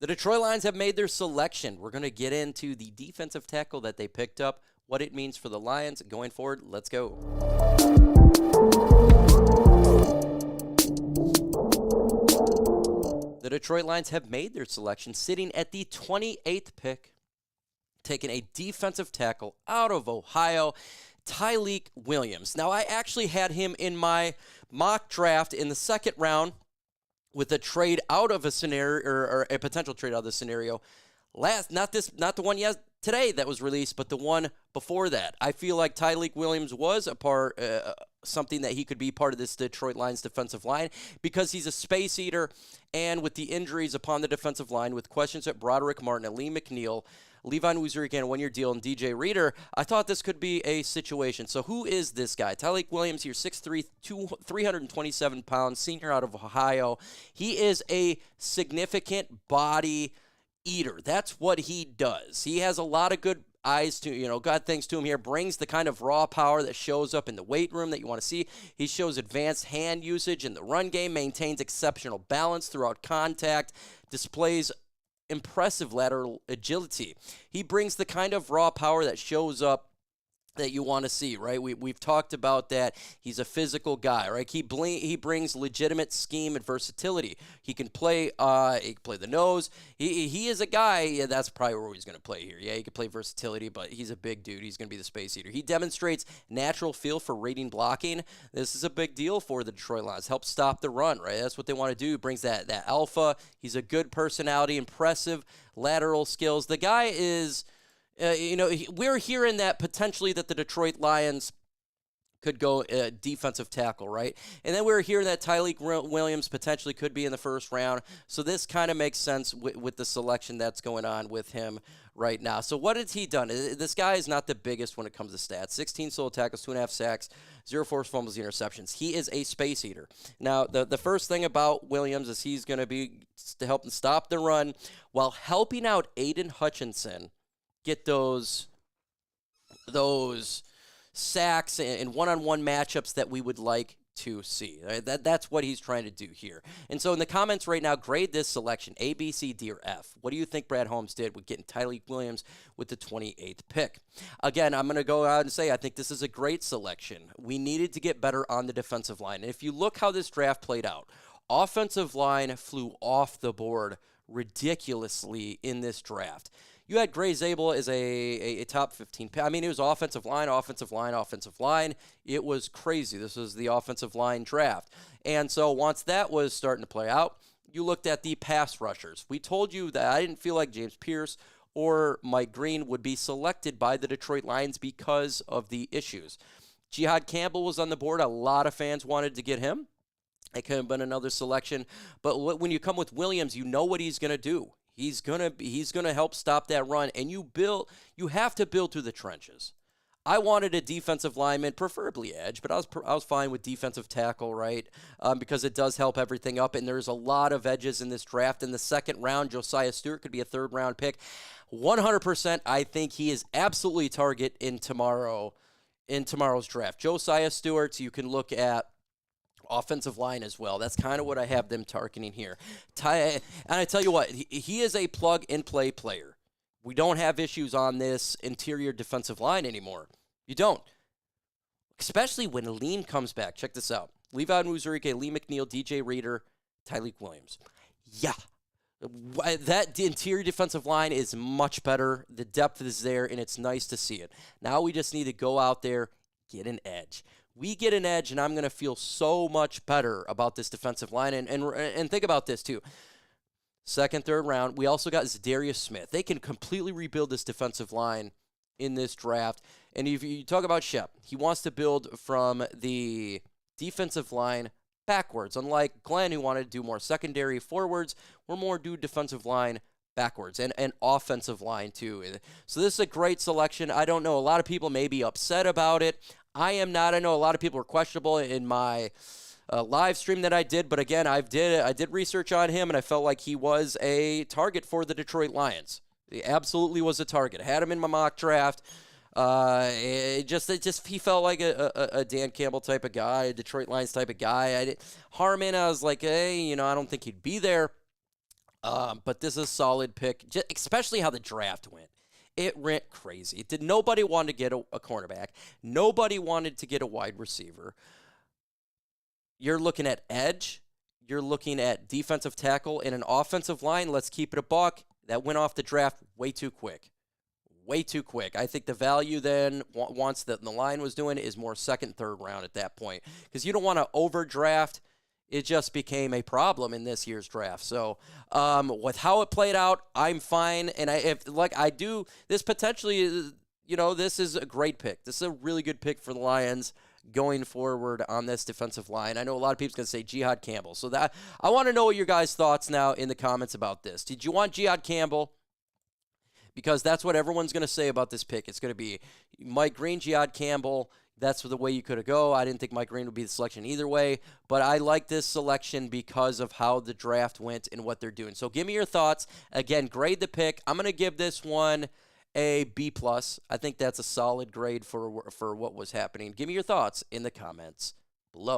The Detroit Lions have made their selection. We're going to get into the defensive tackle that they picked up, what it means for the Lions going forward. Let's go. The Detroit Lions have made their selection, sitting at the 28th pick, taking a defensive tackle out of Ohio, Tyleik Williams. Now, I actually had him in my mock draft in the second round with a trade out of a scenario, or a potential trade out of the scenario. Not the one today that was released, but the one before that. I feel like Tyleik Williams was a part, something that he could be part of this Detroit Lions defensive line because he's a space eater, and with the injuries upon the defensive line, with questions at Broderick Martin and Lee McNeil, Levi Wuzurike on a one-year deal, and DJ Reader, I thought this could be a situation. So who is this guy? Tyleik Williams here, 6'3", 327 pounds, senior out of Ohio. He is a significant body eater. That's what he does. He has a lot of good eyes to, God things to him here, brings the kind of raw power that shows up in the weight room that you want to see. He shows advanced hand usage in the run game, maintains exceptional balance throughout contact, displays impressive lateral agility. He brings the kind of raw power that shows up that you want to see, right? We've talked about that. He's a physical guy, right? He brings legitimate scheme and versatility. He can play. He can play the nose. He is a guy. Yeah, that's probably where he's going to play here. Yeah, he can play versatility, but he's a big dude. He's going to be the space eater. He demonstrates natural feel for rating blocking. This is a big deal for the Detroit Lions. Helps stop the run, right? That's what they want to do. Brings that alpha. He's a good personality, impressive lateral skills. The guy is. We're hearing that potentially that the Detroit Lions could go defensive tackle, right? And then we're hearing that Tyleik Williams potentially could be in the first round. So this kind of makes sense with the selection that's going on with him right now. So what has he done? This guy is not the biggest when it comes to stats. 16 solo tackles, 2.5 sacks, 0 forced fumbles, interceptions. He is a space eater. Now, the first thing about Williams is he's going to be to help them stop the run while helping out Aiden Hutchinson get those sacks and one-on-one matchups that we would like to see. That's what he's trying to do here. And so in the comments right now, grade this selection, A, B, C, D, or F. What do you think Brad Holmes did with getting Tyleik Williams with the 28th pick? Again, I'm going to go out and say I think this is a great selection. We needed to get better on the defensive line. And if you look how this draft played out, offensive line flew off the board ridiculously in this draft. You had Gray Zabel as a top 15 pick. I mean, it was offensive line. It was crazy. This was the offensive line draft. And so once that was starting to play out, you looked at the pass rushers. We told you that I didn't feel like James Pierce or Mike Green would be selected by the Detroit Lions because of the issues. Jihad Campbell was on the board. A lot of fans wanted to get him. It could have been another selection. But when you come with Williams, you know what he's going to do. He's gonna help stop that run, and you have to build through the trenches. I wanted a defensive lineman, preferably edge, but I was fine with defensive tackle, right? Because it does help everything up, and there's a lot of edges in this draft. In the second round, Josiah Stewart could be a third-round pick. 100%, I think he is absolutely a target in tomorrow's draft. Josiah Stewart, you can look at offensive line as well. That's kind of what I have them targeting here. And I tell you what, he is a plug-and-play player. We don't have issues on this interior defensive line anymore. You don't. Especially when Lean comes back. Check this out. Levi Wuzurike, Lee McNeil, DJ Reader, Tyleik Williams. Yeah. That interior defensive line is much better. The depth is there, and it's nice to see it. Now we just need to go out there, get an edge. We get an edge, and I'm going to feel so much better about this defensive line. And think about this, too. Second, third round, we also got Zadarius Smith. They can completely rebuild this defensive line in this draft. And if you talk about Shep, he wants to build from the defensive line backwards. Unlike Glenn, who wanted to do more secondary forwards, we're more do defensive line backwards and offensive line, too. So this is a great selection. I don't know. A lot of people may be upset about it. I am not. I know a lot of people were questionable in my live stream that I did, but again, I did research on him, and I felt like he was a target for the Detroit Lions. He absolutely was a target. I had him in my mock draft. He felt like a Dan Campbell type of guy, a Detroit Lions type of guy. Harmon, I was like, hey, I don't think he'd be there. But this is a solid pick, especially how the draft went. It went crazy. Nobody wanted to get a cornerback. Nobody wanted to get a wide receiver. You're looking at edge. You're looking at defensive tackle and an offensive line. Let's keep it a buck. That went off the draft way too quick. Way too quick. I think the value then, once the line was doing, is more second, third round at that point. Because you don't want to overdraft. It just became a problem in this year's draft. So with how it played out, I'm fine. And this potentially, this is a great pick. This is a really good pick for the Lions going forward on this defensive line. I know a lot of people's going to say Jihad Campbell. So that I want to know what your guys' thoughts now in the comments about this. Did you want Jihad Campbell? Because that's what everyone's going to say about this pick. It's going to be Mike Green, Jihad Campbell. That's the way you could go. I didn't think Mike Green would be the selection either way, but I like this selection because of how the draft went and what they're doing. So give me your thoughts. Again, grade the pick. I'm going to give this one a B+. I think that's a solid grade for what was happening. Give me your thoughts in the comments below.